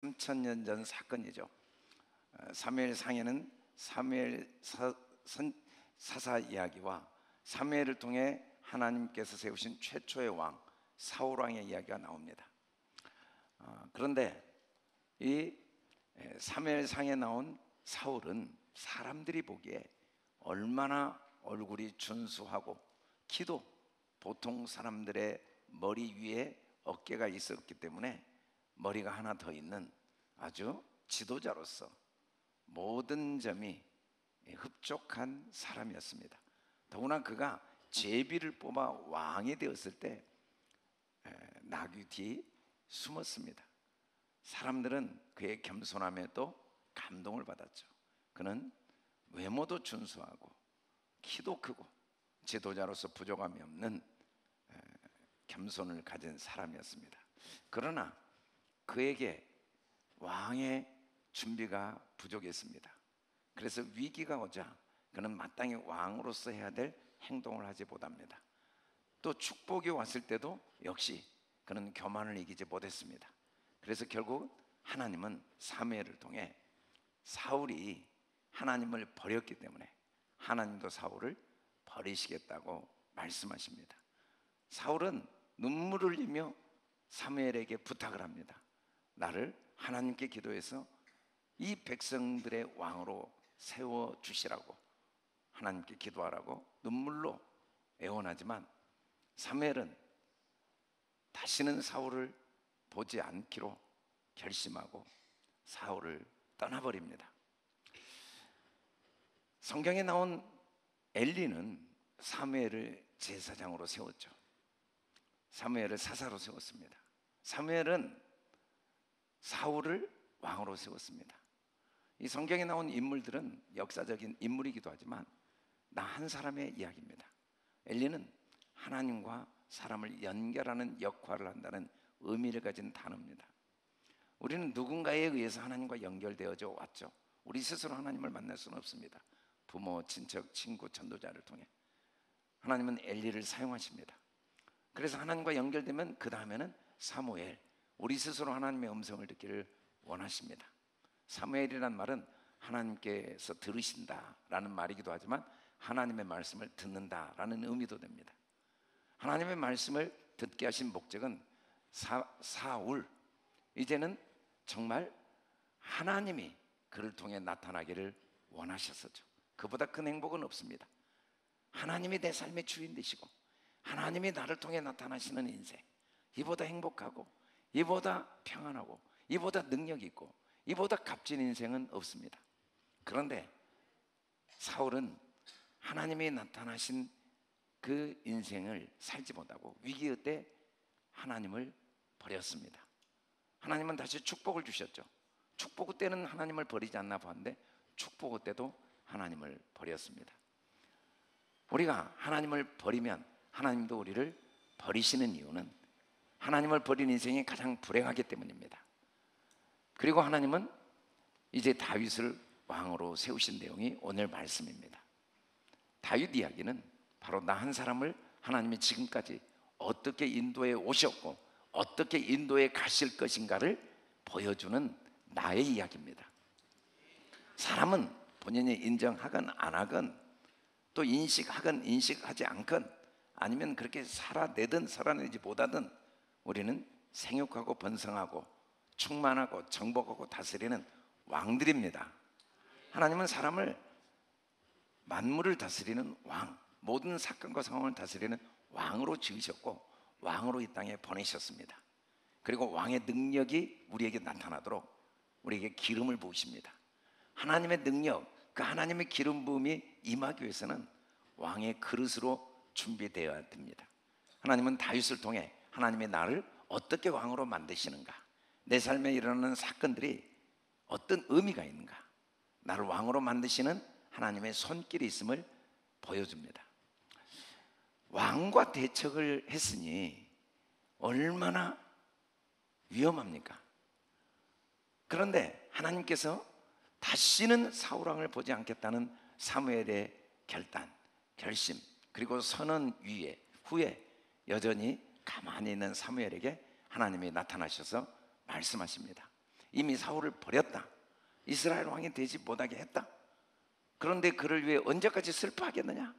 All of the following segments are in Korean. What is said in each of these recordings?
3000년 전 사건이죠. 사무엘상에는 사무엘 사사 이야기와 사무엘을 통해 하나님께서 세우신 최초의 왕 사울 왕의 이야기가 나옵니다. 그런데 이 사무엘상에 나온 사울은 사람들이 보기에 얼마나 얼굴이 준수하고 키도 보통 사람들의 머리 위에 어깨가 있었기 때문에 머리가 하나 더 있는 아주 지도자로서 모든 점이 흡족한 사람이었습니다. 더구나 그가 제비를 뽑아 왕이 되었을 때 나귀 뒤에 숨었습니다. 사람들은 그의 겸손함에 또 감동을 받았죠. 그는 외모도 준수하고 키도 크고 지도자로서 부족함이 없는 겸손을 가진 사람이었습니다. 그러나 그에게 왕의 준비가 부족했습니다. 그래서 위기가 오자 그는 마땅히 왕으로서 해야 될 행동을 하지 못합니다. 또 축복이 왔을 때도 역시 그는 교만을 이기지 못했습니다. 그래서 결국 하나님은 사무엘을 통해 사울이 하나님을 버렸기 때문에 하나님도 사울을 버리시겠다고 말씀하십니다. 사울은 눈물을 흘리며 사무엘에게 부탁을 합니다. 나를 하나님께 기도해서 이 백성들의 왕으로 세워주시라고 하나님께 기도하라고 눈물로 애원하지만 사무엘은 다시는 사울을 보지 않기로 결심하고 사울을 떠나버립니다. 성경에 나온 엘리는 사무엘을 제사장으로 세웠죠. 사무엘을 사사로 세웠습니다. 사무엘은 사울을 왕으로 세웠습니다. 이 성경에 나온 인물들은 역사적인 인물이기도 하지만 나 한 사람의 이야기입니다. 엘리는 하나님과 사람을 연결하는 역할을 한다는 의미를 가진 단어입니다. 우리는 누군가에 의해서 하나님과 연결되어져 왔죠. 우리 스스로 하나님을 만날 수는 없습니다. 부모, 친척, 친구, 전도자를 통해 하나님은 엘리를 사용하십니다. 그래서 하나님과 연결되면 그 다음에는 사무엘, 우리 스스로 하나님의 음성을 듣기를 원하십니다. 사무엘이란 말은 하나님께서 들으신다라는 말이기도 하지만 하나님의 말씀을 듣는다라는 의미도 됩니다. 하나님의 말씀을 듣게 하신 목적은 사울, 이제는 정말 하나님이 그를 통해 나타나기를 원하셨었죠. 그보다 큰 행복은 없습니다. 하나님이 내 삶의 주인 되시고 하나님이 나를 통해 나타나시는 인생, 이보다 행복하고 이보다 평안하고 이보다 능력 있고 이보다 값진 인생은 없습니다. 그런데 사울은 하나님이 나타나신 그 인생을 살지 못하고 위기의 때 하나님을 버렸습니다. 하나님은 다시 축복을 주셨죠. 축복의 때는 하나님을 버리지 않나 보는데 축복의 때도 하나님을 버렸습니다. 우리가 하나님을 버리면 하나님도 우리를 버리시는 이유는 하나님을 버린 인생이 가장 불행하기 때문입니다. 그리고 하나님은 이제 다윗을 왕으로 세우신 내용이 오늘 말씀입니다. 다윗 이야기는 바로 나 한 사람을 하나님이 지금까지 어떻게 인도해 오셨고 어떻게 인도해 가실 것인가를 보여주는 나의 이야기입니다. 사람은 본인이 인정하건 안 하건 또 인식하건 인식하지 않건 아니면 그렇게 살아내든 살아내지 못하든 우리는 생육하고 번성하고 충만하고 정복하고 다스리는 왕들입니다. 하나님은 사람을 만물을 다스리는 왕, 모든 사건과 상황을 다스리는 왕으로 지으셨고 왕으로 이 땅에 보내셨습니다. 그리고 왕의 능력이 우리에게 나타나도록 우리에게 기름을 부으십니다. 하나님의 능력, 그 하나님의 기름 부음이 임하기 위해서는 왕의 그릇으로 준비되어야 됩니다. 하나님은 다윗을 통해 하나님의 나를 어떻게 왕으로 만드시는가, 내 삶에 일어나는 사건들이 어떤 의미가 있는가, 나를 왕으로 만드시는 하나님의 손길이 있음을 보여줍니다. 왕과 대척을 했으니 얼마나 위험합니까? 그런데 하나님께서 다시는 사울왕을 보지 않겠다는 사무엘의 결단, 결심, 그리고 선언 후에 여전히 가만히 있는 사무엘에게 하나님이 나타나셔서 말씀하십니다. 이미 사울을 버렸다. 이스라엘 왕이 되지 못하게 했다. 그런데 그를 위해 언제까지 슬퍼하겠느냐?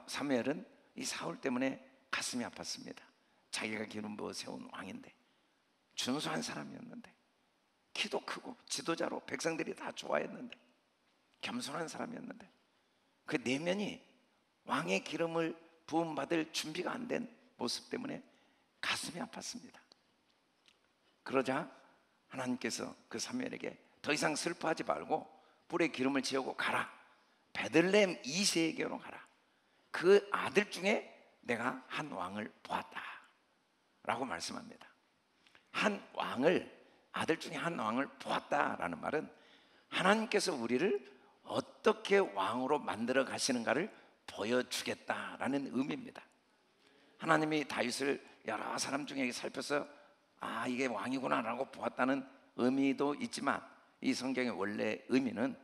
사무엘은 이 사울 때문에 가슴이 아팠습니다. 자기가 기름 부어 세운 왕인데, 준수한 사람이었는데, 키도 크고 지도자로 백성들이 다 좋아했는데, 겸손한 사람이었는데, 그 내면이 왕의 기름을 부음받을 준비가 안 된 모습 때문에 가슴이 아팠습니다. 그러자 하나님께서 그 사무엘에게 더 이상 슬퍼하지 말고 뿔에 기름을 채우고 가라. 베들레헴 이새에게로 가라. 그 아들 중에 내가 한 왕을 보았다 라고 말씀합니다. 한 왕을, 아들 중에 한 왕을 보았다라는 말은 하나님께서 우리를 어떻게 왕으로 만들어 가시는가를 보여주겠다라는 의미입니다. 하나님이 다윗을 여러 사람 중에 살펴서 아, 이게 왕이구나 라고 보았다는 의미도 있지만, 이 성경의 원래 의미는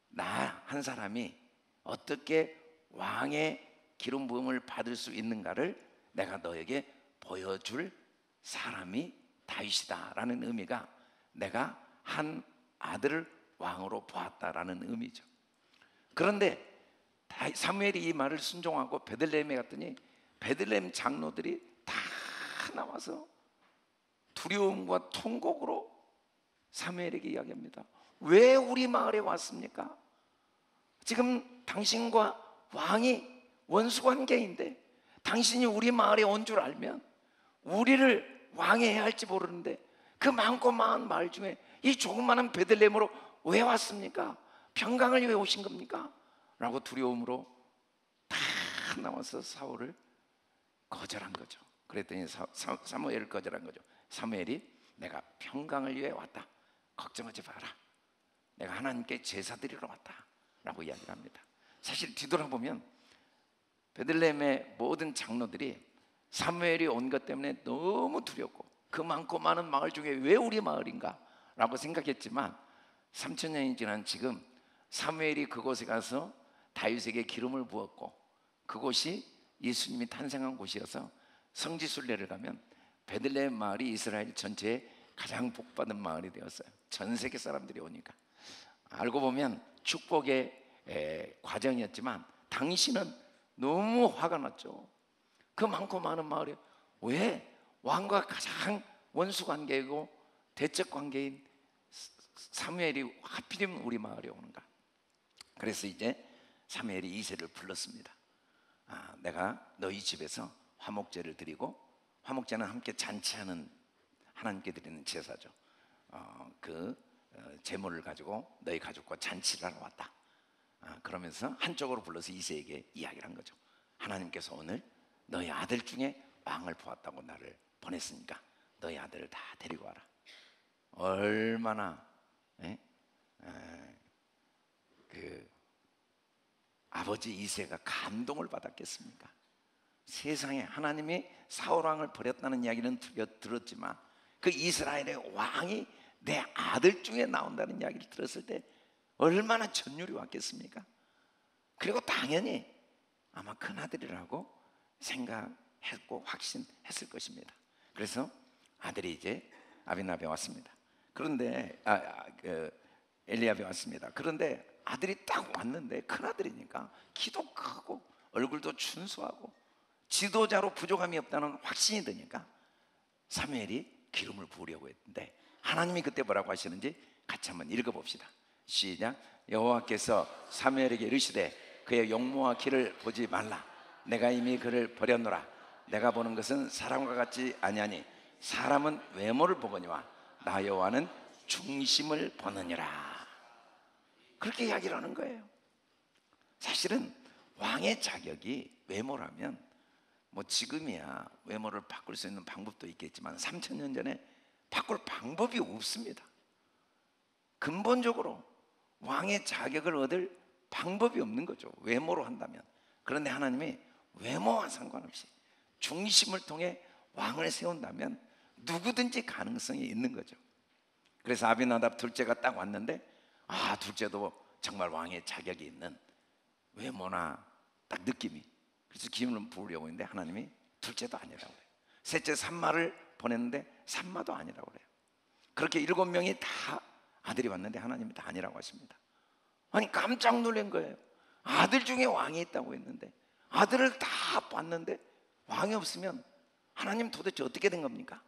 나 한 사람이 어떻게 왕의 기름 부음을 받을 수 있는가를 내가 너에게 보여줄 사람이 다윗이다 라는 의미가, 내가 한 아들을 왕으로 보았다라는 의미죠. 그런데 사무엘이 이 말을 순종하고 베들레헴에 갔더니 베들레헴 장로들이 다 나와서 두려움과 통곡으로 사무엘에게 이야기합니다. 왜 우리 마을에 왔습니까? 지금 당신과 왕이 원수관계인데 당신이 우리 마을에 온 줄 알면 우리를 왕해야 할지 모르는데 그 많고 많은 마을 중에 이 조그마한 베들레헴으로 왜 왔습니까? 평강을 위해 오신 겁니까? 라고 두려움으로 다 나와서 사울을 거절한 거죠. 그랬더니 사무엘을 거절한 거죠. 사무엘이 내가 평강을 위해 왔다, 걱정하지 마라, 내가 하나님께 제사 드리러 왔다 라고 이야기를 합니다. 사실 뒤돌아보면 베들레헴의 모든 장로들이 사무엘이 온 것 때문에 너무 두렵고 그 많고 많은 마을 중에 왜 우리 마을인가 라고 생각했지만 3000년이 지난 지금 사무엘이 그곳에 가서 다윗에게 기름을 부었고 그곳이 예수님이 탄생한 곳이어서 성지순례를 가면 베들레헴 마을이 이스라엘 전체에 가장 복받은 마을이 되었어요. 전 세계 사람들이 오니까. 알고 보면 축복의 과정이었지만 당시는 너무 화가 났죠. 그 많고 많은 마을에 왜 왕과 가장 원수관계이고 대적관계인 사무엘이 하필이면 우리 마을에 오는가. 그래서 이제 사무엘이 이새를 불렀습니다. 내가 너희 집에서 화목제를 드리고, 화목제는 함께 잔치하는, 하나님께 드리는 제사죠. 제물을 가지고 너희 가족과 잔치를 하러 왔다. 그러면서 한쪽으로 불러서 이새에게 이야기를 한 거죠. 하나님께서 오늘 너희 아들 중에 왕을 보았다고 나를 보냈으니까 너희 아들을 다 데리고 와라. 얼마나 아버지 이새가 감동을 받았겠습니까? 세상에 하나님이 사울왕을 버렸다는 이야기는 들었지만 그 이스라엘의 왕이 내 아들 중에 나온다는 이야기를 들었을 때 얼마나 전율이 왔겠습니까? 그리고 당연히 아마 큰아들이라고 생각했고 확신했을 것입니다. 그래서 아들이 이제 아비나베 왔습니다. 그런데 엘리압이 왔습니다. 그런데 아들이 딱 왔는데 큰아들이니까 키도 크고 얼굴도 준수하고 지도자로 부족함이 없다는 확신이 드니까 사무엘이 기름을 부으려고 했는데 하나님이 그때 뭐라고 하시는지 같이 한번 읽어봅시다. 시작. 여호와께서 사무엘에게 이르시되 그의 용모와 키를 보지 말라. 내가 이미 그를 버렸노라. 내가 보는 것은 사람과 같지 아니하니 사람은 외모를 보거니와 나 여호와는 중심을 보느니라. 그렇게 이야기를 하는 거예요. 사실은 왕의 자격이 외모라면 뭐 지금이야 외모를 바꿀 수 있는 방법도 있겠지만 3000년 전에 바꿀 방법이 없습니다. 근본적으로 왕의 자격을 얻을 방법이 없는 거죠. 외모로 한다면. 그런데 하나님이 외모와 상관없이 중심을 통해 왕을 세운다면 누구든지 가능성이 있는 거죠. 그래서 아비나답 둘째가 딱 왔는데 둘째도 정말 왕의 자격이 있는 외모나 딱 느낌이, 그래서 기름을 부으려고 했는데 하나님이 둘째도 아니라고 그래요. 셋째 삼마를 보냈는데 삼마도 아니라고 그래요. 그렇게 7명이 다 아들이 왔는데 하나님이 다 아니라고 하십니다. 아니 깜짝 놀란 거예요. 아들 중에 왕이 있다고 했는데, 아들을 다 봤는데 왕이 없으면 하나님 도대체 어떻게 된 겁니까?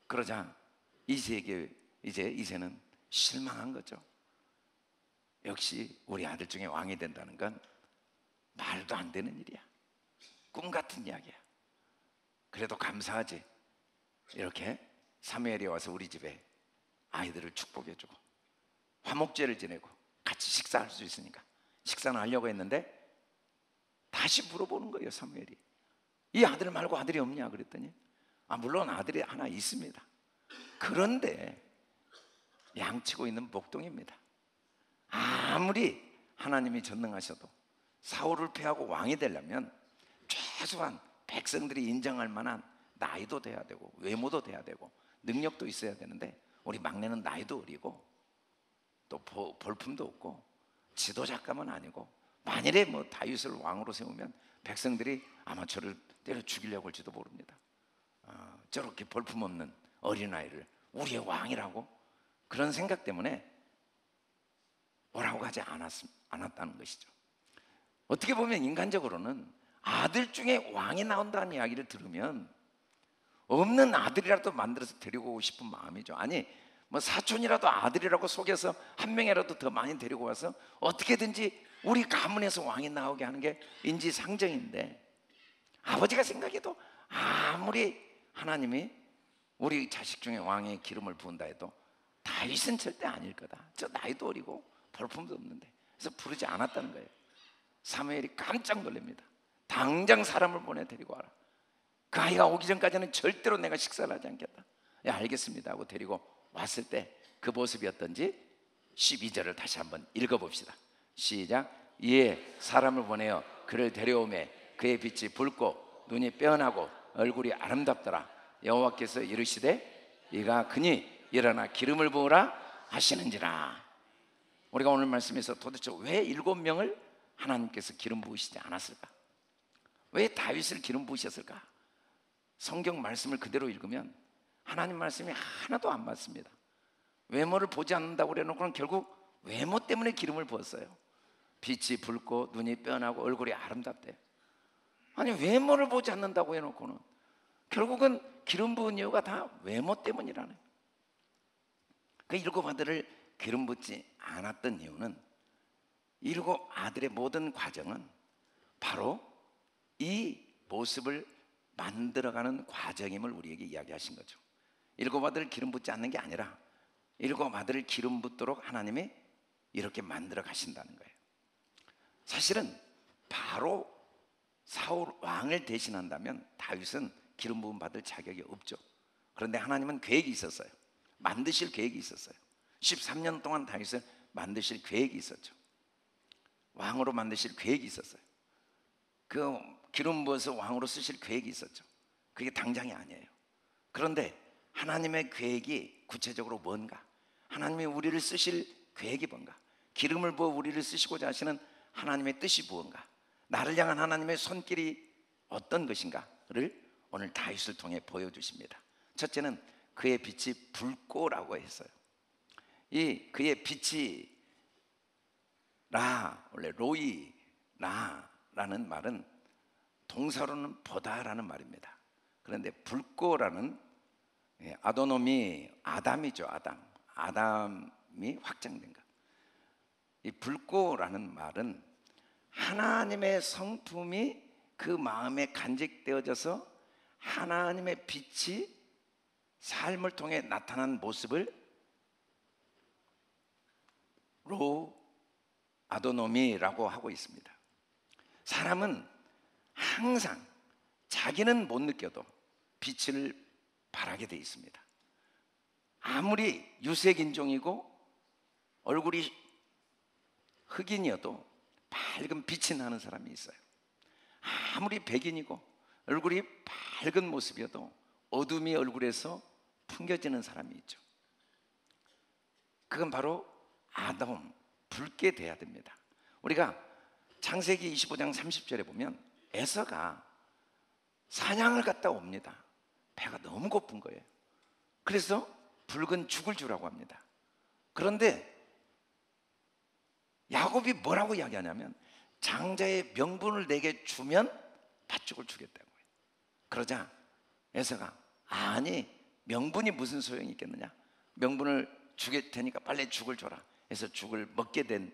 그러자 이세에게 이제 이세는 실망한 거죠. 역시 우리 아들 중에 왕이 된다는 건 말도 안 되는 일이야. 꿈 같은 이야기야. 그래도 감사하지. 이렇게 사무엘이 와서 우리 집에 아이들을 축복해주고 화목제를 지내고 같이 식사할 수 있으니까 식사는 하려고 했는데 다시 물어보는 거예요. 사무엘이 이 아들 말고 아들이 없냐 그랬더니 물론 아들이 하나 있습니다. 그런데 양치고 있는 목동입니다. 아무리 하나님이 전능하셔도 사울을 패하고 왕이 되려면 최소한 백성들이 인정할 만한 나이도 돼야 되고 외모도 돼야 되고 능력도 있어야 되는데, 우리 막내는 나이도 어리고 또 볼품도 없고 지도자감은 아니고, 만일에 뭐 다윗을 왕으로 세우면 백성들이 아마 저를 때려 죽이려고 할지도 모릅니다. 저렇게 볼품없는 어린아이를 우리의 왕이라고, 그런 생각 때문에 뭐라고 하지 않았다는 것이죠. 어떻게 보면 인간적으로는 아들 중에 왕이 나온다는 이야기를 들으면 없는 아들이라도 만들어서 데리고 오고 싶은 마음이죠. 아니 뭐 사촌이라도 아들이라고 속여서 한 명이라도 더 많이 데리고 와서 어떻게든지 우리 가문에서 왕이 나오게 하는 게 인지상정인데, 아버지가 생각해도 아무리 하나님이 우리 자식 중에 왕의 기름을 부은다 해도 다윗은 절대 아닐 거다. 저 나이도 어리고 볼품도 없는데. 그래서 부르지 않았다는 거예요. 사무엘이 깜짝 놀랍니다. 당장 사람을 보내 데리고 와라. 그 아이가 오기 전까지는 절대로 내가 식사를 하지 않겠다. 예, 알겠습니다 하고 데리고 왔을 때 그 모습이 어떤지 12절을 다시 한번 읽어봅시다. 시작. 이에 사람을 보내어 그를 데려오매 그의 빛이 붉고 눈이 빼어나고 얼굴이 아름답더라. 여호와께서 이르시되 이가 그니 일어나 기름을 부으라 하시는지라. 우리가 오늘 말씀에서 도대체 왜 7명을 하나님께서 기름 부으시지 않았을까? 왜 다윗을 기름 부으셨을까? 성경 말씀을 그대로 읽으면 하나님 말씀이 하나도 안 맞습니다. 외모를 보지 않는다고 그래놓고는 결국 외모 때문에 기름을 부었어요. 빛이 붉고 눈이 빼어나고 얼굴이 아름답대. 아니 외모를 보지 않는다고 해놓고는 결국은 기름 부은 이유가 다 외모 때문이라는. 그 7 아들을 기름 붓지 않았던 이유는 7 아들의 모든 과정은 바로 이 모습을 만들어가는 과정임을 우리에게 이야기하신 거죠. 7 아들을 기름 붓지 않는 게 아니라 7 아들을 기름 붓도록 하나님이 이렇게 만들어 가신다는 거예요. 사실은 바로 사울 왕을 대신한다면 다윗은 기름 부음 받을 자격이 없죠. 그런데 하나님은 계획이 있었어요. 만드실 계획이 있었어요. 13년 동안 다윗을 만드실 계획이 있었죠. 왕으로 만드실 계획이 있었어요. 그 기름 부어서 왕으로 쓰실 계획이 있었죠. 그게 당장이 아니에요. 그런데 하나님의 계획이 구체적으로 뭔가, 하나님이 우리를 쓰실 계획이 뭔가, 기름을 부어 우리를 쓰시고자 하시는 하나님의 뜻이 무언가, 나를 향한 하나님의 손길이 어떤 것인가를 오늘 다윗을 통해 보여주십니다. 첫째는 그의 빛이 붉고라고 했어요. 이 그의 빛이 원래 로이 라라는 말은 동사로는 보다라는 말입니다. 그런데 붉고라는 아도노미, 아담이죠. 아담이 확장된 것. 이 붉고라는 말은 하나님의 성품이 그 마음에 간직되어져서 하나님의 빛이 삶을 통해 나타난 모습을 아도노미라고 하고 있습니다. 사람은 항상 자기는 못 느껴도 빛을 발하게 돼 있습니다. 아무리 유색인종이고 얼굴이 흑인이어도 밝은 빛이 나는 사람이 있어요. 아무리 백인이고 얼굴이 밝은 모습이어도 어둠이 얼굴에서 풍겨지는 사람이 있죠. 그건 바로 아담, 붉게 돼야 됩니다. 우리가 창세기 25장 30절에 보면 에서가 사냥을 갔다 옵니다. 배가 너무 고픈 거예요. 그래서 붉은 죽을 주라고 합니다. 그런데 야곱이 뭐라고 이야기하냐면 장자의 명분을 내게 주면 팥죽을 주겠다고 해요. 그러자 에서가 아니 명분이 무슨 소용이 있겠느냐, 명분을 주게 되니까 빨리 죽을 줘라 해서 죽을 먹게 된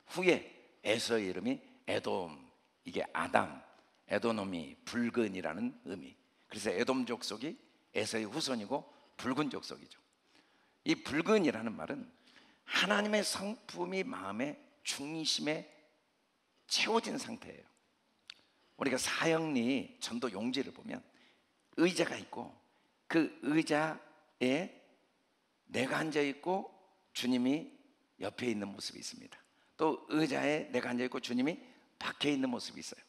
후에 에서의 이름이 에돔, 이게 아담, 에도놈이 붉은이라는 의미. 그래서 에돔 족속이 에서의 후손이고 붉은 족속이죠. 이 붉은이라는 말은 하나님의 성품이 마음의 중심에 채워진 상태예요. 우리가 사형리 전도 용지를 보면 의자가 있고 그 의자에 내가 앉아 있고 주님이 옆에 있는 모습이 있습니다. 또 의자에 내가 앉아 있고 주님이 밖에 있는 모습이 있어요.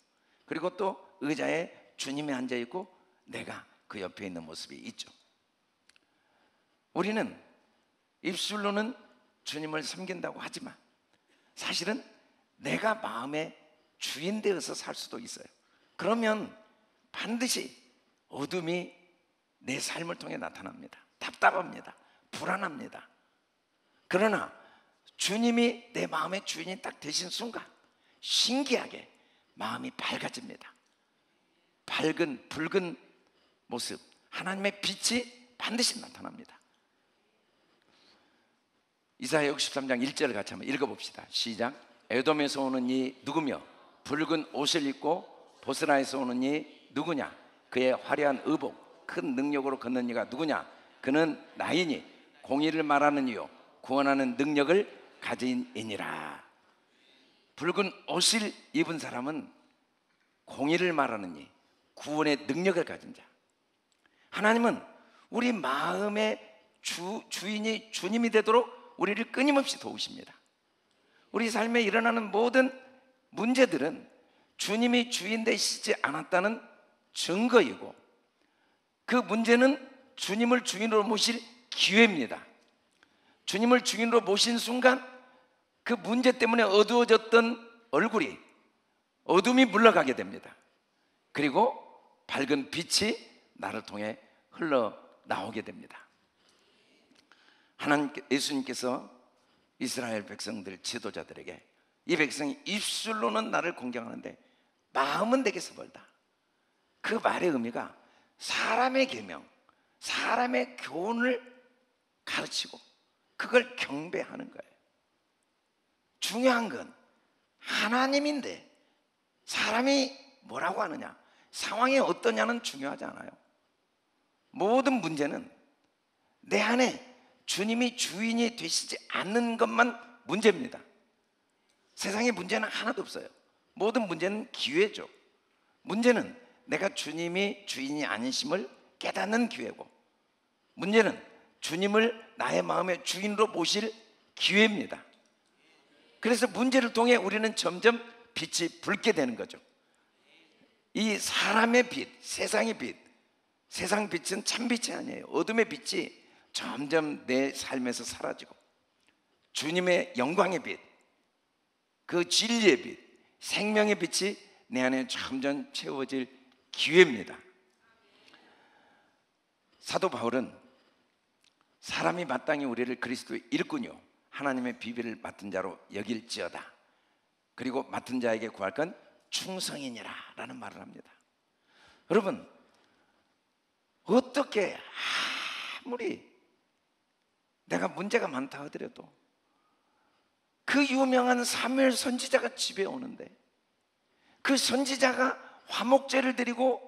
그리고 또 의자에 주님이 앉아 있고 내가 그 옆에 있는 모습이 있죠. 우리는 입술로는 주님을 섬긴다고 하지만 사실은 내가 마음의 주인 되어서 살 수도 있어요. 그러면 반드시 어둠이 내 삶을 통해 나타납니다. 답답합니다. 불안합니다. 그러나 주님이 내 마음의 주인이 딱 되신 순간 신기하게 마음이 밝아집니다. 밝은 붉은 모습, 하나님의 빛이 반드시 나타납니다. 이사야 63장 1절을 같이 한번 읽어봅시다. 시작. 에돔에서 오는 이 누구며 붉은 옷을 입고 보스라에서 오는 이 누구냐, 그의 화려한 의복 큰 능력으로 걷는 이가 누구냐, 그는 나이니 공의를 말하는 이요 구원하는 능력을 가진 이니라. 붉은 옷을 입은 사람은 공의를 말하는 이, 구원의 능력을 가진 자. 하나님은 우리 마음의 주인이 주님이 되도록 우리를 끊임없이 도우십니다. 우리 삶에 일어나는 모든 문제들은 주님이 주인 되시지 않았다는 증거이고 그 문제는 주님을 주인으로 모실 기회입니다. 주님을 주인으로 모신 순간 그 문제 때문에 어두워졌던 얼굴이 어둠이 물러가게 됩니다. 그리고 밝은 빛이 나를 통해 흘러나오게 됩니다. 예수님께서 이스라엘 백성들 지도자들에게 이 백성이 입술로는 나를 공경하는데 마음은 내게서 멀다. 그 말의 의미가 사람의 계명, 사람의 교훈을 가르치고 그걸 경배하는 거예요. 중요한 건 하나님인데 사람이 뭐라고 하느냐, 상황이 어떠냐는 중요하지 않아요. 모든 문제는 내 안에 주님이 주인이 되시지 않는 것만 문제입니다. 세상에 문제는 하나도 없어요. 모든 문제는 기회죠. 문제는 내가 주님이 주인이 아니심을 깨닫는 기회고, 문제는 주님을 나의 마음의 주인으로 모실 기회입니다. 그래서 문제를 통해 우리는 점점 빛이 붉게 되는 거죠. 이 사람의 빛, 세상의 빛, 세상 빛은 참 빛이 아니에요. 어둠의 빛이 점점 내 삶에서 사라지고 주님의 영광의 빛, 그 진리의 빛, 생명의 빛이 내 안에 점점 채워질 기회입니다. 사도 바울은 사람이 마땅히 우리를 그리스도의 일꾼이요 하나님의 비밀을 맡은 자로 여길지어다. 그리고 맡은 자에게 구할 건 충성이니라 라는 말을 합니다. 여러분, 어떻게 아무리 내가 문제가 많다 하더라도 그 유명한 사무엘 선지자가 집에 오는데 그 선지자가 화목제를 드리고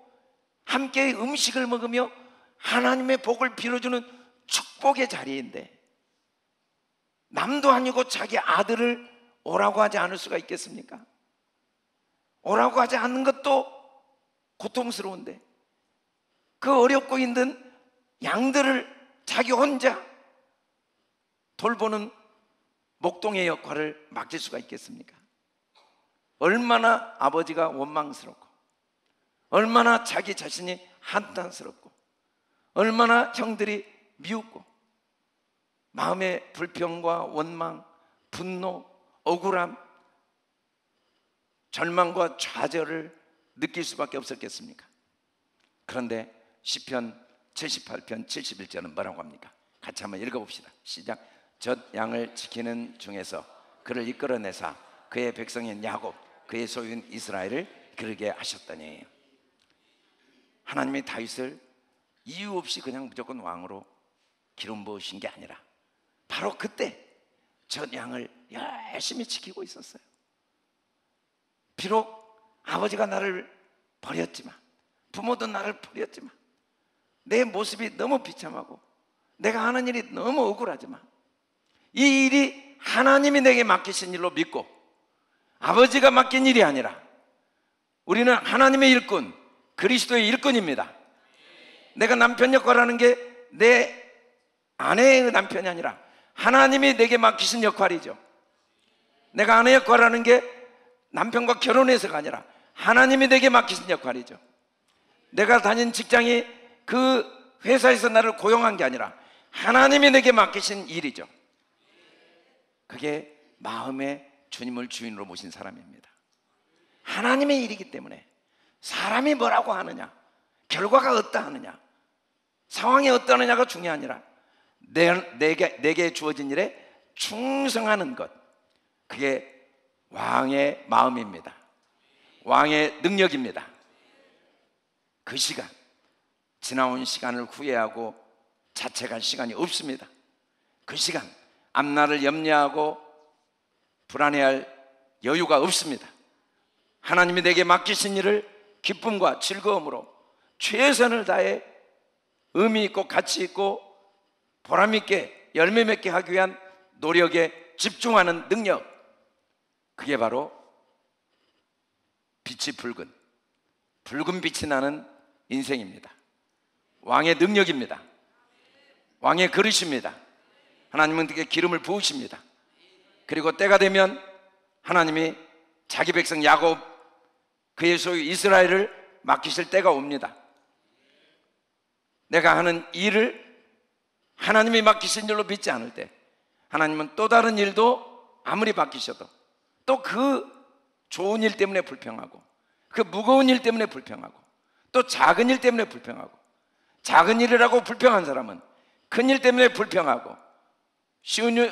함께 음식을 먹으며 하나님의 복을 빌어주는 축복의 자리인데 남도 아니고 자기 아들을 오라고 하지 않을 수가 있겠습니까? 오라고 하지 않는 것도 고통스러운데 그 어렵고 힘든 양들을 자기 혼자 돌보는 목동의 역할을 맡길 수가 있겠습니까? 얼마나 아버지가 원망스럽고 얼마나 자기 자신이 한탄스럽고 얼마나 형들이 미웠고 마음의 불평과 원망, 분노, 억울함, 절망과 좌절을 느낄 수밖에 없었겠습니까? 그런데 시편 78편 71절은 뭐라고 합니까? 같이 한번 읽어봅시다. 시작. 젖 양을 지키는 중에서 그를 이끌어내사 그의 백성인 야곱 그의 소유인 이스라엘을 기르게 하셨더니. 하나님이 다윗을 이유 없이 그냥 무조건 왕으로 기름 부으신 게 아니라 바로 그때 젖 양을 열심히 지키고 있었어요. 비록 아버지가 나를 버렸지만, 부모도 나를 버렸지만, 내 모습이 너무 비참하고 내가 하는 일이 너무 억울하지만 이 일이 하나님이 내게 맡기신 일로 믿고 아버지가 맡긴 일이 아니라 우리는 하나님의 일꾼, 그리스도의 일꾼입니다. 내가 남편 역할을 하는 게 내 아내의 남편이 아니라 하나님이 내게 맡기신 역할이죠. 내가 아내 역할을 하는 게 남편과 결혼해서가 아니라 하나님이 내게 맡기신 역할이죠. 내가 다닌 직장이 그 회사에서 나를 고용한 게 아니라 하나님이 내게 맡기신 일이죠. 그게 마음에 주님을 주인으로 모신 사람입니다. 하나님의 일이기 때문에 사람이 뭐라고 하느냐, 결과가 어떠하느냐, 상황이 어떠하느냐가 중요한 아니라 내게 주어진 일에 충성하는 것, 그게 왕의 마음입니다. 왕의 능력입니다. 그 시간, 지나온 시간을 후회하고 자책할 시간이 없습니다. 그 시간, 앞날을 염려하고 불안해할 여유가 없습니다. 하나님이 내게 맡기신 일을 기쁨과 즐거움으로 최선을 다해 의미 있고 가치 있고 보람 있게 열매 맺게 하기 위한 노력에 집중하는 능력, 그게 바로 빛이 붉은 빛이 나는 인생입니다. 왕의 능력입니다. 왕의 그릇입니다. 하나님은 그게 기름을 부으십니다. 그리고 때가 되면 하나님이 자기 백성 야곱, 그의 소유 이스라엘을 맡기실 때가 옵니다. 내가 하는 일을 하나님이 맡기신 일로 믿지 않을 때 하나님은 또 다른 일도 아무리 맡기셔도 또 그 좋은 일 때문에 불평하고 그 무거운 일 때문에 불평하고 또 작은 일 때문에 불평하고, 작은 일이라고 불평한 사람은 큰 일 때문에 불평하고,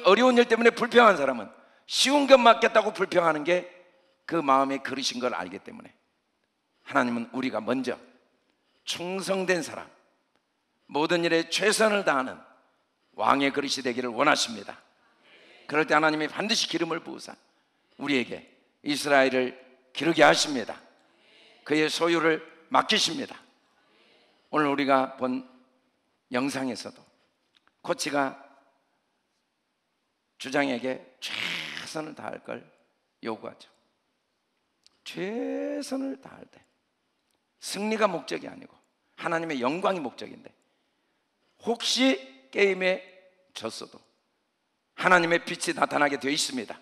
어려운 일 때문에 불평한 사람은 쉬운 것 맡겼다고 불평하는 게 그 마음의 그릇인 걸 알기 때문에 하나님은 우리가 먼저 충성된 사람, 모든 일에 최선을 다하는 왕의 그릇이 되기를 원하십니다. 그럴 때 하나님이 반드시 기름을 부으사 우리에게 이스라엘을 기르게 하십니다. 그의 소유를 맡기십니다. 오늘 우리가 본 영상에서도 코치가 주장에게 최선을 다할 걸 요구하죠. 최선을 다할 때 승리가 목적이 아니고 하나님의 영광이 목적인데, 혹시 게임에 졌어도 하나님의 빛이 나타나게 되어 있습니다.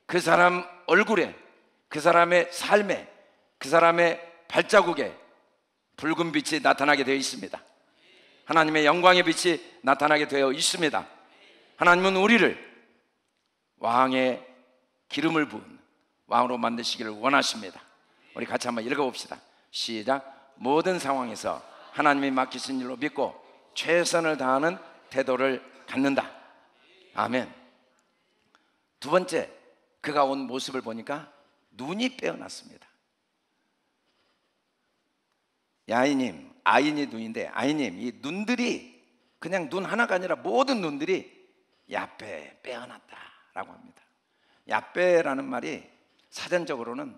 그 사람 얼굴에, 그 사람의 삶에, 그 사람의 발자국에 붉은 빛이 나타나게 되어 있습니다. 하나님의 영광의 빛이 나타나게 되어 있습니다. 하나님은 우리를 왕의 기름을 부은 왕으로 만드시기를 원하십니다. 우리 같이 한번 읽어봅시다. 시작. 모든 상황에서 하나님이 맡기신 일로 믿고 최선을 다하는 태도를 갖는다. 아멘. 두 번째, 그가 온 모습을 보니까 눈이 빼어났습니다. 야이님, 아인이 눈인데, 아이님, 이 눈들이 그냥 눈 하나가 아니라 모든 눈들이 야빼, 빼어났다라고 합니다. 야빼라는 말이 사전적으로는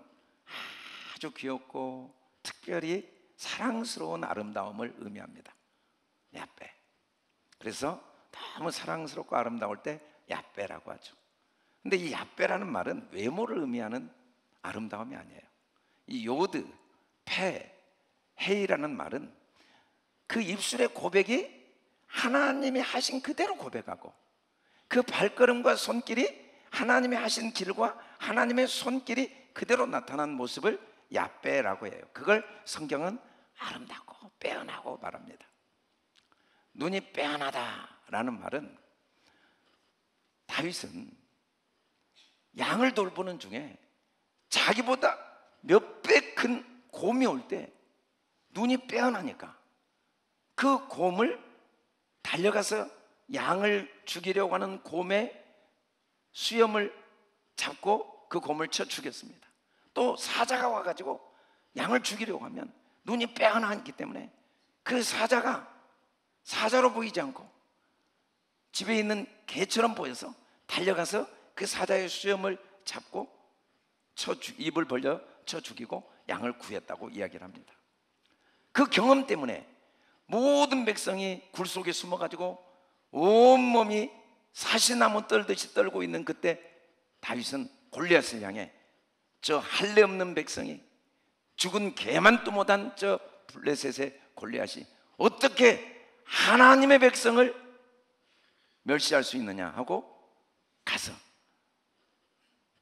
아주 귀엽고 특별히 사랑스러운 아름다움을 의미합니다. 야빼. 그래서 너무 사랑스럽고 아름다울 때 야빼라고 하죠. 근데 이 야빼라는 말은 외모를 의미하는 아름다움이 아니에요. 이 요드, 페, 헤이라는 말은 그 입술의 고백이 하나님이 하신 그대로 고백하고, 그 발걸음과 손길이 하나님이 하신 길과 하나님의 손길이 그대로 나타난 모습을 야빼라고 해요. 그걸 성경은 아름답고 빼어나고 말합니다. 눈이 빼어나다라는 말은, 다윗은 양을 돌보는 중에 자기보다 몇 배 큰 곰이 올 때 눈이 빼어나니까 그 곰을 달려가서 양을 죽이려고 하는 곰의 수염을 잡고 그 곰을 쳐 죽였습니다. 또 사자가 와가지고 양을 죽이려고 하면 눈이 빼어나기 때문에 그 사자가 사자로 보이지 않고 집에 있는 개처럼 보여서 달려가서 그 사자의 수염을 잡고 입을 벌려 쳐 죽이고 양을 구했다고 이야기를 합니다. 그 경험 때문에 모든 백성이 굴 속에 숨어가지고 온몸이 사시나무 떨듯이 떨고 있는 그때 다윗은 골리앗을 향해 저 할례 없는 백성이 죽은 개만 또 못한 저 블레셋의 골리앗이 어떻게 하나님의 백성을 멸시할 수 있느냐 하고 가서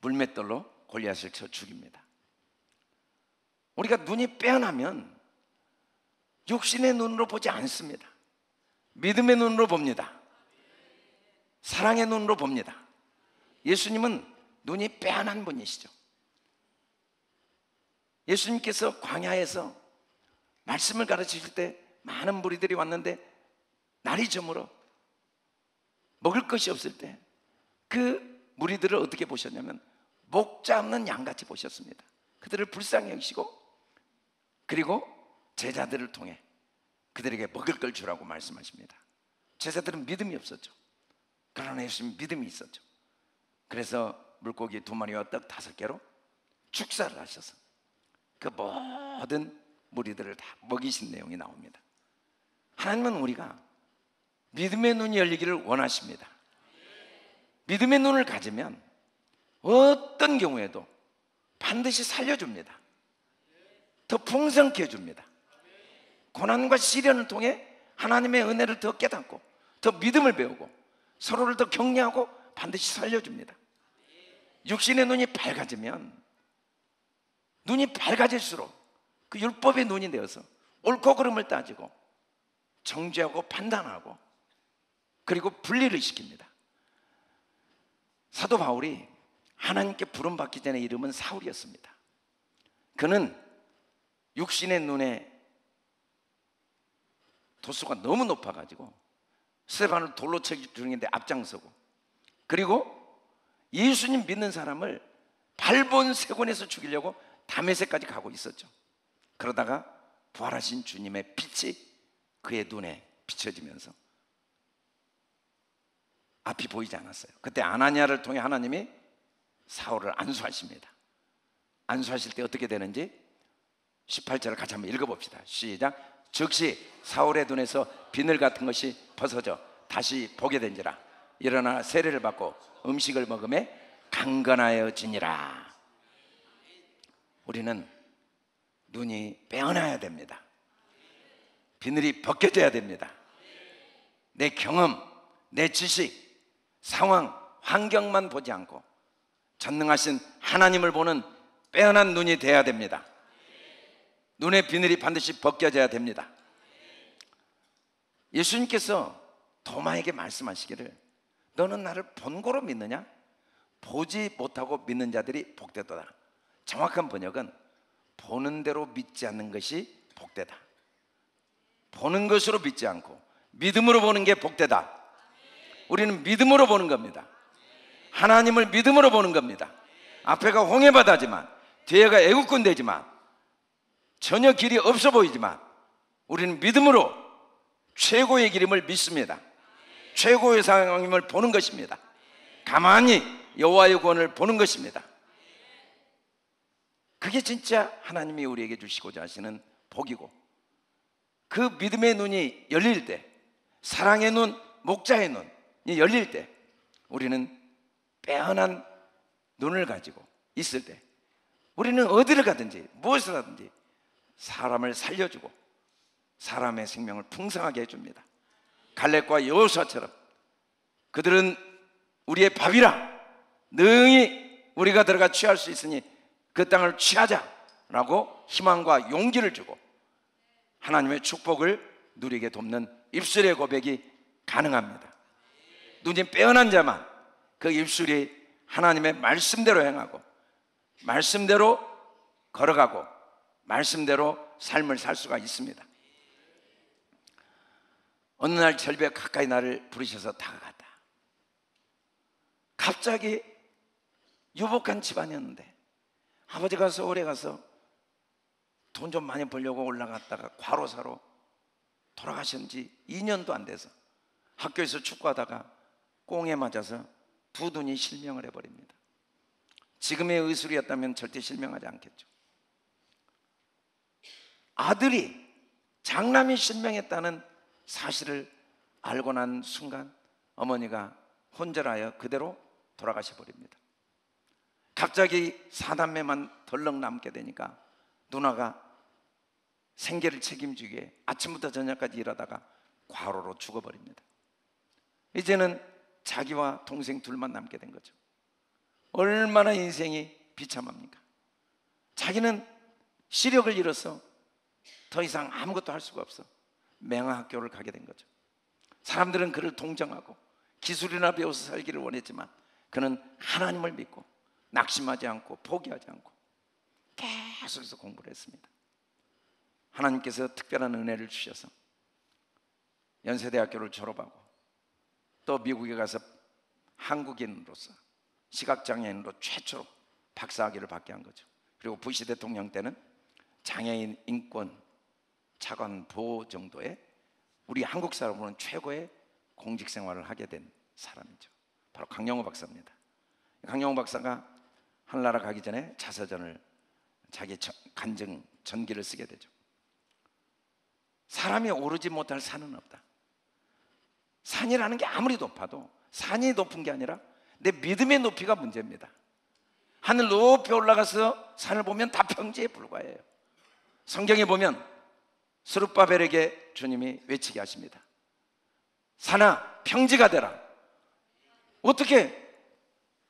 물맷돌로 골리앗을 쳐 죽입니다. 우리가 눈이 빼어나면 육신의 눈으로 보지 않습니다. 믿음의 눈으로 봅니다. 사랑의 눈으로 봅니다. 예수님은 눈이 빼어난 분이시죠. 예수님께서 광야에서 말씀을 가르치실 때 많은 무리들이 왔는데 날이 저물어 먹을 것이 없을 때 그 무리들을 어떻게 보셨냐면 목자 없는 양같이 보셨습니다. 그들을 불쌍히 여기시고 그리고 제자들을 통해 그들에게 먹을 걸 주라고 말씀하십니다. 제자들은 믿음이 없었죠. 그러나 예수님 믿음이 있었죠. 그래서 물고기 2마리와 떡 5개로 축사를 하셔서 그 모든 무리들을 다 먹이신 내용이 나옵니다. 하나님은 우리가 믿음의 눈이 열리기를 원하십니다. 믿음의 눈을 가지면 어떤 경우에도 반드시 살려줍니다. 더 풍성케 해줍니다. 고난과 시련을 통해 하나님의 은혜를 더 깨닫고 더 믿음을 배우고 서로를 더 격려하고 반드시 살려줍니다. 육신의 눈이 밝아지면 눈이 밝아질수록 그 율법의 눈이 되어서 옳고 그름을 따지고 정죄하고 판단하고 그리고 분리를 시킵니다. 사도 바울이 하나님께 부름받기 전에 이름은 사울이었습니다. 그는 육신의 눈에 도수가 너무 높아가지고 스데반을 돌로 쳐 죽이는데 앞장서고 그리고 예수님 믿는 사람을 발본색원에서 죽이려고 다메섹까지 가고 있었죠. 그러다가 부활하신 주님의 빛이 그의 눈에 비춰지면서 앞이 보이지 않았어요. 그때 아나니아를 통해 하나님이 사울을 안수하십니다. 안수하실 때 어떻게 되는지 18절을 같이 한번 읽어봅시다. 시작. 즉시 사울의 눈에서 비늘 같은 것이 벗어져 다시 보게 된지라. 일어나 세례를 받고 음식을 먹음에 강건하여지니라. 우리는 눈이 빼어나야 됩니다. 비늘이 벗겨져야 됩니다. 내 경험, 내 지식, 상황, 환경만 보지 않고 전능하신 하나님을 보는 빼어난 눈이 돼야 됩니다. 눈의 비늘이 반드시 벗겨져야 됩니다. 예수님께서 도마에게 말씀하시기를 너는 나를 본고로 믿느냐? 보지 못하고 믿는 자들이 복되도다. 정확한 번역은 보는 대로 믿지 않는 것이 복되다. 보는 것으로 믿지 않고 믿음으로 보는 게 복되다. 우리는 믿음으로 보는 겁니다. 하나님을 믿음으로 보는 겁니다. 앞에가 홍해바다지만 뒤에가 애국군 되지만 전혀 길이 없어 보이지만 우리는 믿음으로 최고의 길임을 믿습니다. 최고의 상황임을 보는 것입니다. 가만히 여호와의 구원을 보는 것입니다. 그게 진짜 하나님이 우리에게 주시고자 하시는 복이고 그 믿음의 눈이 열릴 때 사랑의 눈, 목자의 눈이 열릴 때 우리는 빼어난 눈을 가지고 있을 때 우리는 어디를 가든지 무엇을 하든지 사람을 살려주고 사람의 생명을 풍성하게 해줍니다. 갈렙과 여호수아처럼 그들은 우리의 밥이라 능히 우리가 들어가 취할 수 있으니 그 땅을 취하자라고 희망과 용기를 주고 하나님의 축복을 누리게 돕는 입술의 고백이 가능합니다. 눈이 빼어난 자만 그 입술이 하나님의 말씀대로 행하고 말씀대로 걸어가고 말씀대로 삶을 살 수가 있습니다. 어느 날 절벽 가까이 나를 부르셔서 다가갔다. 갑자기 유복한 집안이었는데 아버지가 서울에 가서 돈 좀 많이 벌려고 올라갔다가 과로사로 돌아가신 지 2년도 안 돼서 학교에서 축구하다가 꽁에 맞아서 두 눈이 실명을 해버립니다. 지금의 의술이었다면 절대 실명하지 않겠죠. 아들이, 장남이 실명했다는 사실을 알고 난 순간 어머니가 혼절하여 그대로 돌아가셔 버립니다. 갑자기 사남매만 덜렁 남게 되니까 누나가 생계를 책임지기에 아침부터 저녁까지 일하다가 과로로 죽어버립니다. 이제는 자기와 동생 둘만 남게 된 거죠. 얼마나 인생이 비참합니까? 자기는 시력을 잃어서 더 이상 아무것도 할 수가 없어 맹아학교를 가게 된 거죠. 사람들은 그를 동정하고 기술이나 배워서 살기를 원했지만 그는 하나님을 믿고 낙심하지 않고 포기하지 않고 계속해서 공부를 했습니다. 하나님께서 특별한 은혜를 주셔서 연세대학교를 졸업하고 또 미국에 가서 한국인으로서 시각장애인으로 최초로 박사학위를 받게 한 거죠. 그리고 부시 대통령 때는 장애인 인권 차관 보호 정도의 우리 한국 사람으로는 최고의 공직 생활을 하게 된 사람이죠. 바로 강영호 박사입니다. 강영호 박사가 하늘나라 가기 전에 자서전을 자기 간증 전기를 쓰게 되죠. 사람이 오르지 못할 산은 없다. 산이라는 게 아무리 높아도 산이 높은 게 아니라 내 믿음의 높이가 문제입니다. 하늘 높이 올라가서 산을 보면 다 평지에 불과해요. 성경에 보면 스룹바벨에게 주님이 외치게 하십니다. 산아 평지가 되라. 어떻게?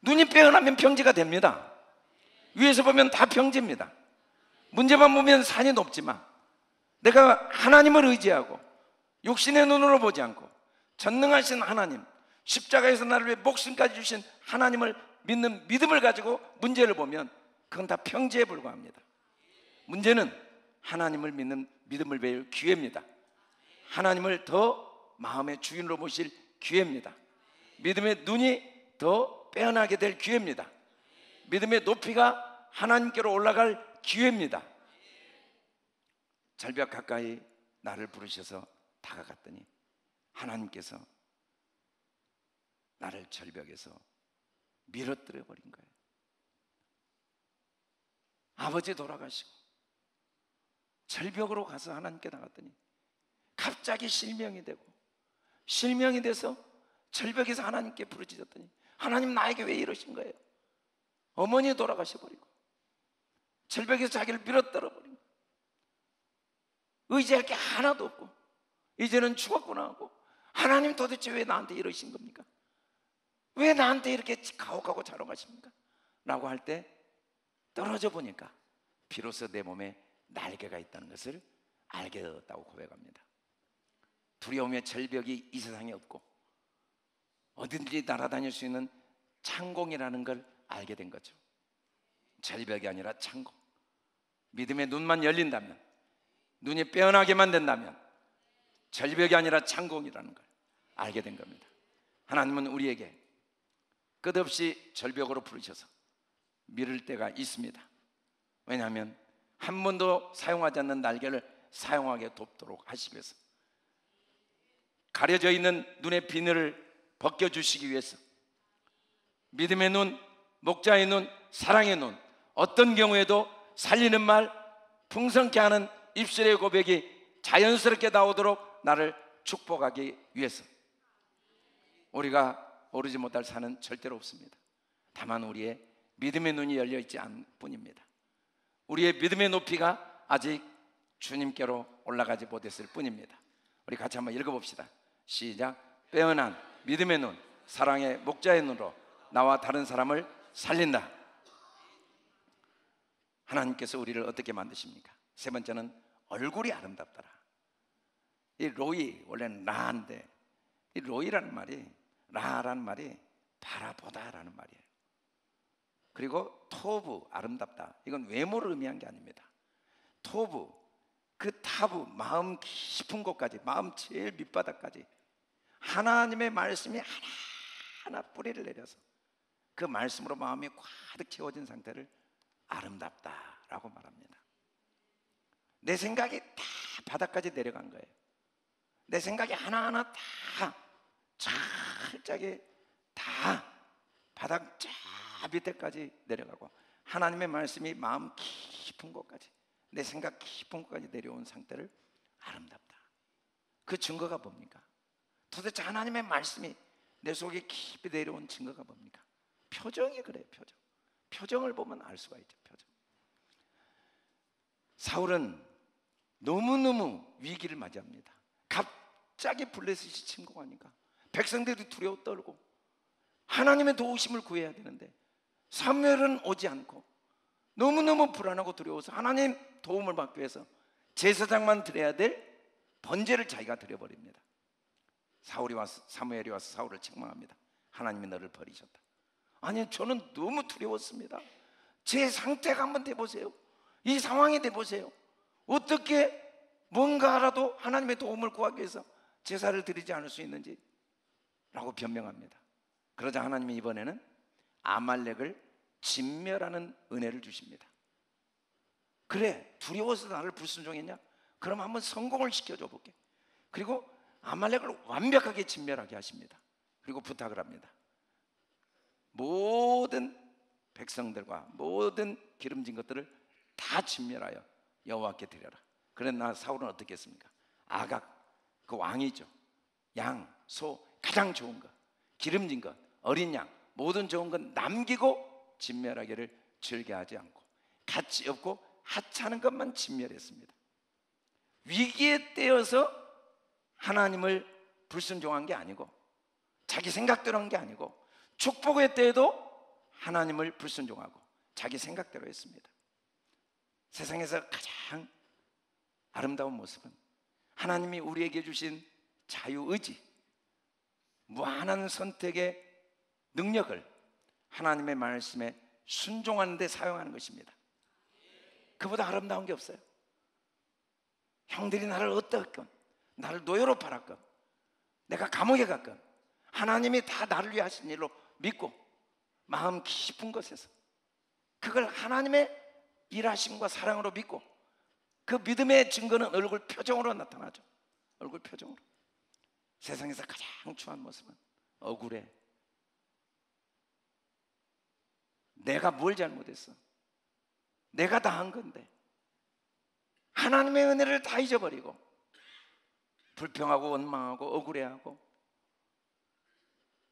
눈이 빼어나면 평지가 됩니다. 위에서 보면 다 평지입니다. 문제만 보면 산이 높지만 내가 하나님을 의지하고 육신의 눈으로 보지 않고 전능하신 하나님, 십자가에서 나를 위해 목숨까지 주신 하나님을 믿는 믿음을 가지고 문제를 보면 그건 다 평지에 불과합니다. 문제는 하나님을 믿는 믿음을 배울 기회입니다. 하나님을 더 마음의 주인으로 모실 기회입니다. 믿음의 눈이 더 빼어나게 될 기회입니다. 믿음의 높이가 하나님께로 올라갈 기회입니다. 절벽 가까이 나를 부르셔서 다가갔더니 하나님께서 나를 절벽에서 밀어뜨려 버린 거예요. 아버지 돌아가시고 절벽으로 가서 하나님께 나갔더니 갑자기 실명이 되고, 실명이 돼서 절벽에서 하나님께 부르짖었더니 하나님 나에게 왜 이러신 거예요? 어머니 돌아가셔 버리고 절벽에서 자기를 밀어뜨려 버리고 의지할 게 하나도 없고 이제는 죽었구나 하고, 하나님 도대체 왜 나한테 이러신 겁니까? 왜 나한테 이렇게 가혹하고 자롱하십니까? 라고 할 때 떨어져 보니까 비로소 내 몸에 날개가 있다는 것을 알게 되었다고 고백합니다. 두려움의 절벽이 이 세상에 없고 어딘지 날아다닐 수 있는 창공이라는 걸 알게 된 거죠. 절벽이 아니라 창공. 믿음의 눈만 열린다면, 눈이 빼어나게만 된다면 절벽이 아니라 창공이라는 걸 알게 된 겁니다. 하나님은 우리에게 끝없이 절벽으로 부르셔서 밀을 때가 있습니다. 왜냐하면 한 번도 사용하지 않는 날개를 사용하게 돕도록 하시기 위해서, 가려져 있는 눈의 비늘을 벗겨주시기 위해서, 믿음의 눈, 목자의 눈, 사랑의 눈, 어떤 경우에도 살리는 말, 풍성케 하는 입술의 고백이 자연스럽게 나오도록 나를 축복하기 위해서. 우리가 오르지 못할 산은 절대로 없습니다. 다만 우리의 믿음의 눈이 열려있지 않을 뿐입니다. 우리의 믿음의 높이가 아직 주님께로 올라가지 못했을 뿐입니다. 우리 같이 한번 읽어봅시다. 시작. 빼어난 믿음의 눈, 사랑의 목자의 눈으로 나와 다른 사람을 살린다. 하나님께서 우리를 어떻게 만드십니까? 세 번째는 얼굴이 아름답더라. 이 로이, 원래는 라인데 이 로이라는 말이, 라라는 말이 바라보다라는 말이에요. 그리고 토브, 아름답다, 이건 외모를 의미한 게 아닙니다. 토브, 그 타부, 마음 깊은 곳까지, 마음 제일 밑바닥까지 하나님의 말씀이 하나하나 뿌리를 내려서 그 말씀으로 마음이 가득 채워진 상태를 아름답다라고 말합니다. 내 생각이 다 바닥까지 내려간 거예요. 내 생각이 하나하나 다 철저하게 다 바닥 저 밑에까지 내려가고 하나님의 말씀이 마음 깊은 곳까지, 내 생각 깊은 곳까지 내려온 상태를 아름답다. 그 증거가 뭡니까? 도대체 하나님의 말씀이 내 속에 깊이 내려온 증거가 뭡니까? 표정이 그래요. 표정을 보면 알 수가 있죠. 표정. 사울은 너무너무 위기를 맞이합니다. 갑자기 블레셋이 침공하니까 백성들이 두려워 떨고 하나님의 도우심을 구해야 되는데 사무엘은 오지 않고 너무너무 불안하고 두려워서 하나님 도움을 받기 위해서 제사장만 드려야 될 번제를 자기가 드려버립니다. 사무엘이 와서 사울을 책망합니다. 하나님이 너를 버리셨다. 아니, 저는 너무 두려웠습니다. 제 상태가 한번 돼보세요. 이 상황이 돼보세요. 어떻게 뭔가라도 하나님의 도움을 구하기 위해서 제사를 드리지 않을 수 있는지 라고 변명합니다. 그러자 하나님이 이번에는 아말렉을 진멸하는 은혜를 주십니다. 그래, 두려워서 나를 불순종했냐? 그럼 한번 성공을 시켜줘 볼게. 그리고 아말렉을 완벽하게 진멸하게 하십니다. 그리고 부탁을 합니다. 모든 백성들과 모든 기름진 것들을 다 진멸하여 여호와께 드려라. 그러나 사울은 어떻게 했습니까? 아각, 그 왕이죠. 양, 소, 가장 좋은 것, 기름진 것, 어린 양, 모든 좋은 것 남기고 진멸하기를 즐겨하지 않고 가치 없고 하찮은 것만 진멸했습니다. 위기에 떼어서 하나님을 불순종한 게 아니고 자기 생각대로 한 게 아니고 축복의 때에도 하나님을 불순종하고 자기 생각대로 했습니다. 세상에서 가장 아름다운 모습은 하나님이 우리에게 주신 자유의지, 무한한 선택의 능력을 하나님의 말씀에 순종하는 데 사용하는 것입니다. 그보다 아름다운 게 없어요. 형들이 나를 어떻건, 나를 노예로 팔았건, 내가 감옥에 갔건 하나님이 다 나를 위해 하신 일로 믿고 마음 깊은 곳에서 그걸 하나님의 일하심과 사랑으로 믿고 그 믿음의 증거는 얼굴 표정으로 나타나죠. 얼굴 표정으로. 세상에서 가장 추한 모습은 억울해. 내가 뭘 잘못했어? 내가 다 한 건데 하나님의 은혜를 다 잊어버리고 불평하고 원망하고 억울해하고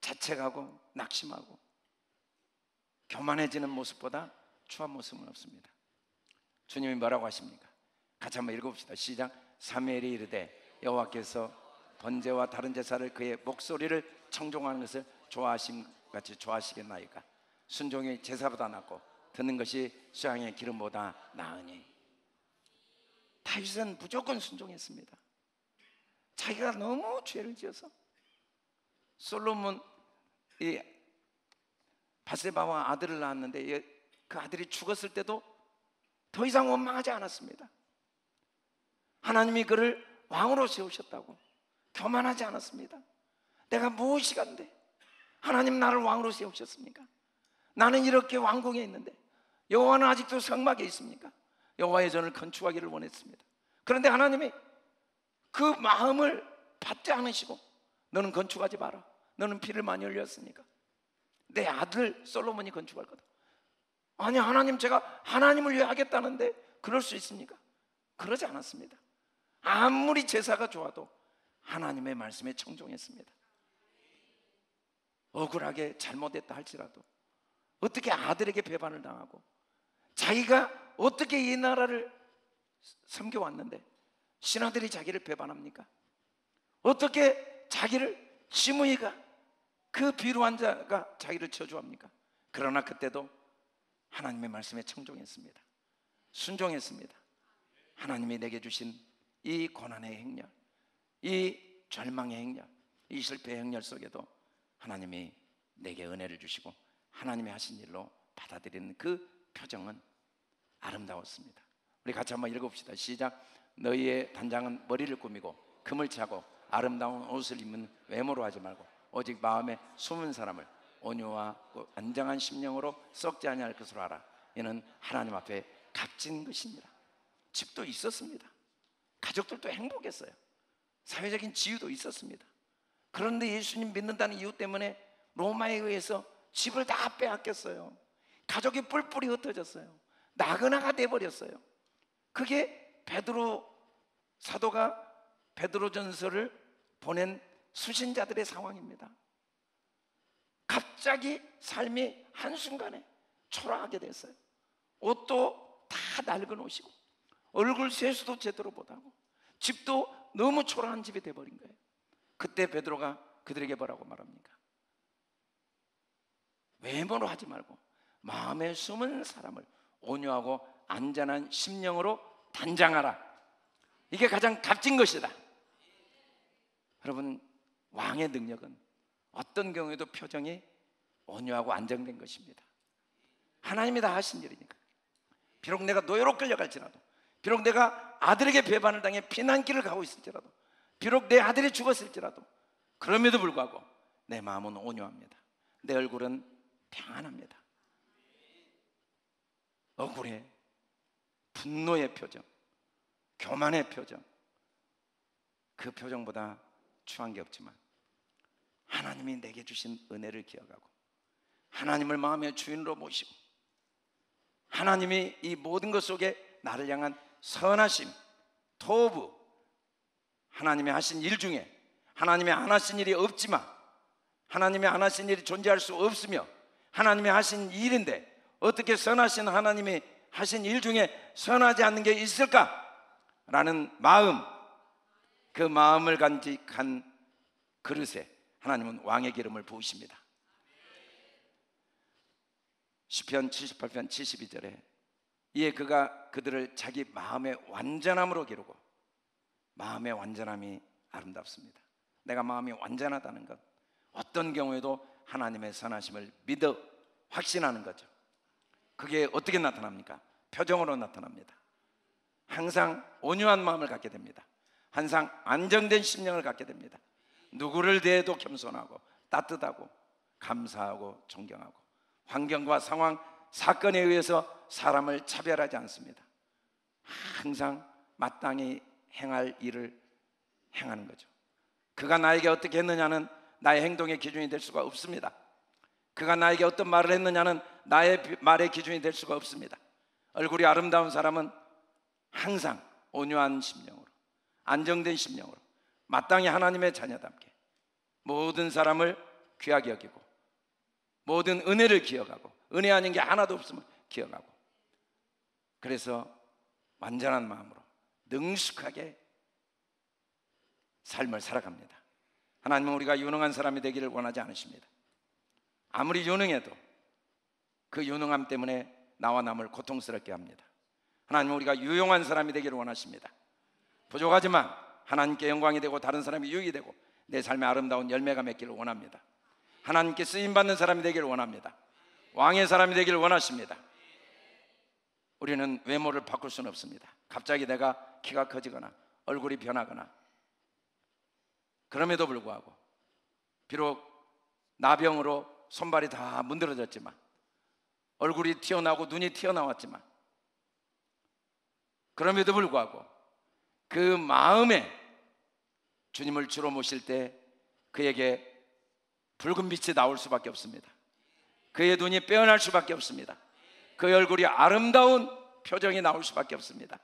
자책하고 낙심하고 교만해지는 모습보다 추한 모습은 없습니다. 주님이 뭐라고 하십니까? 같이 한번 읽어봅시다. 시작. 사무엘이 이르되 여호와께서 번제와 다른 제사를 그의 목소리를 청종하는 것을 좋아하심 같이 좋아하시겠나이까? 순종이 제사보다 낫고 듣는 것이 수양의 기름보다 나으니. 다윗은 무조건 순종했습니다. 자기가 너무 죄를 지어서 솔로몬이 바세바와 아들을 낳았는데 그 아들이 죽었을 때도 더 이상 원망하지 않았습니다. 하나님이 그를 왕으로 세우셨다고 교만하지 않았습니다. 내가 무엇이 간데 하나님 나를 왕으로 세우셨습니까? 나는 이렇게 왕궁에 있는데 여호와는 아직도 성막에 있습니까? 여호와의 전을 건축하기를 원했습니다. 그런데 하나님이 그 마음을 받지 않으시고 너는 건축하지 마라. 너는 피를 많이 흘렸으니까 내 아들 솔로몬이 건축할 거다. 아니, 하나님, 제가 하나님을 위해 하겠다는데 그럴 수 있습니까? 그러지 않았습니다. 아무리 제사가 좋아도 하나님의 말씀에 청종했습니다. 억울하게 잘못했다 할지라도 어떻게 아들에게 배반을 당하고 자기가 어떻게 이 나라를 섬겨왔는데 신하들이 자기를 배반합니까? 어떻게 자기를 시므이가 그 비루한 자가 자기를 저주합니까? 그러나 그때도 하나님의 말씀에 청종했습니다. 순종했습니다. 하나님이 내게 주신 이 고난의 행렬, 이 절망의 행렬, 이 실패의 행렬 속에도 하나님이 내게 은혜를 주시고 하나님이 하신 일로 받아들이는 그 표정은 아름다웠습니다. 우리 같이 한번 읽어봅시다. 시작. 너희의 단장은 머리를 꾸미고 금을 차고 아름다운 옷을 입는 외모로 하지 말고 오직 마음에 숨은 사람을 온유하고 안정한 심령으로 썩지 아니할 것으로 알아. 이는 하나님 앞에 값진 것입니다. 집도 있었습니다. 가족들도 행복했어요. 사회적인 지위도 있었습니다. 그런데 예수님 믿는다는 이유 때문에 로마에 의해서 집을 다 빼앗겼어요. 가족이 뿔뿔이 흩어졌어요. 나그나가 돼버렸어요. 그게 베드로 사도가 베드로전서를 보낸 수신자들의 상황입니다. 갑자기 삶이 한순간에 초라하게 됐어요. 옷도 다 낡은 옷이고 얼굴 세수도 제대로 못하고 집도 너무 초라한 집이 돼버린 거예요. 그때 베드로가 그들에게 뭐라고 말합니까? 외모로 하지 말고 마음에 숨은 사람을 온유하고 안전한 심령으로 단장하라. 이게 가장 값진 것이다. 여러분, 왕의 능력은 어떤 경우에도 표정이 온유하고 안정된 것입니다. 하나님이 다 하신 일이니까. 비록 내가 노예로 끌려갈지라도, 비록 내가 아들에게 배반을 당해 피난길을 가고 있을지라도, 비록 내 아들이 죽었을지라도, 그럼에도 불구하고 내 마음은 온유합니다. 내 얼굴은 평안합니다. 억울해, 분노의 표정, 교만의 표정, 그 표정보다 추한 게 없지만 하나님이 내게 주신 은혜를 기억하고 하나님을 마음의 주인으로 모시고 하나님이 이 모든 것 속에 나를 향한 선하심, 토부, 하나님이 하신 일 중에 하나님이 안 하신 일이 없지만 하나님이 안 하신 일이 존재할 수 없으며 하나님이 하신 일인데 어떻게 선하신 하나님이 하신 일 중에 선하지 않는 게 있을까? 라는 마음, 그 마음을 간직한 그릇에 하나님은 왕의 기름을 부으십니다. 시편 78편 72절에 이에 그가 그들을 자기 마음의 완전함으로 기르고, 마음의 완전함이 아름답습니다. 내가 마음이 완전하다는 것, 어떤 경우에도 하나님의 선하심을 믿어 확신하는 거죠. 그게 어떻게 나타납니까? 표정으로 나타납니다. 항상 온유한 마음을 갖게 됩니다. 항상 안정된 심령을 갖게 됩니다. 누구를 대해도 겸손하고 따뜻하고 감사하고 존경하고 환경과 상황, 사건에 의해서 사람을 차별하지 않습니다. 항상 마땅히 행할 일을 행하는 거죠. 그가 나에게 어떻게 했느냐는 나의 행동의 기준이 될 수가 없습니다. 그가 나에게 어떤 말을 했느냐는 나의 말의 기준이 될 수가 없습니다. 얼굴이 아름다운 사람은 항상 온유한 심령으로, 안정된 심령으로 마땅히 하나님의 자녀답게 모든 사람을 귀하게 여기고 모든 은혜를 기억하고, 은혜 아닌 게 하나도 없으면 기억하고, 그래서 완전한 마음으로 능숙하게 삶을 살아갑니다. 하나님은 우리가 유능한 사람이 되기를 원하지 않으십니다. 아무리 유능해도 그 유능함 때문에 나와 남을 고통스럽게 합니다. 하나님은 우리가 유용한 사람이 되기를 원하십니다. 부족하지만 하나님께 영광이 되고 다른 사람이 유익이 되고 내 삶에 아름다운 열매가 맺기를 원합니다. 하나님께 쓰임받는 사람이 되기를 원합니다. 왕의 사람이 되기를 원하십니다. 우리는 외모를 바꿀 수는 없습니다. 갑자기 내가 키가 커지거나 얼굴이 변하거나, 그럼에도 불구하고 비록 나병으로 손발이 다 문드러졌지만, 얼굴이 튀어나오고 눈이 튀어나왔지만, 그럼에도 불구하고 그 마음에 주님을 주로 모실 때 그에게 붉은 빛이 나올 수밖에 없습니다. 그의 눈이 빼어날 수밖에 없습니다. 그의 얼굴이 아름다운 표정이 나올 수밖에 없습니다.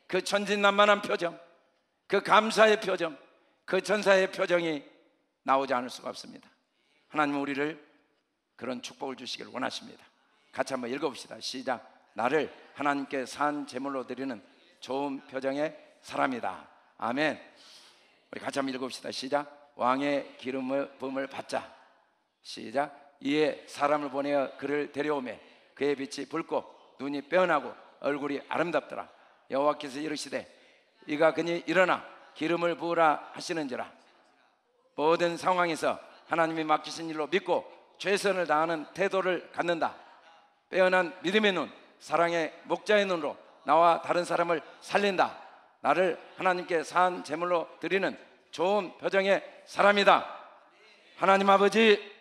그 천진난만한 표정, 그 감사의 표정, 그 전사의 표정이 나오지 않을 수가 없습니다. 하나님은 우리를 그런 축복을 주시기를 원하십니다. 같이 한번 읽어봅시다. 시작. 나를 하나님께 산 제물로 드리는 좋은 표정의 사람이다. 아멘. 우리 같이 한번 읽어봅시다. 시작. 왕의 기름을 부음을 받자. 시작. 이에 사람을 보내어 그를 데려오매 그의 빛이 붉고 눈이 빼어나고 얼굴이 아름답더라. 여호와께서 이르시되 이가 그니 일어나 기름을 부으라 하시는지라. 모든 상황에서 하나님이 맡기신 일로 믿고 최선을 다하는 태도를 갖는다. 빼어난 믿음의 눈, 사랑의 목자의 눈으로 나와 다른 사람을 살린다. 나를 하나님께 산 제물로 드리는 좋은 표정의 사람이다. 하나님 아버지,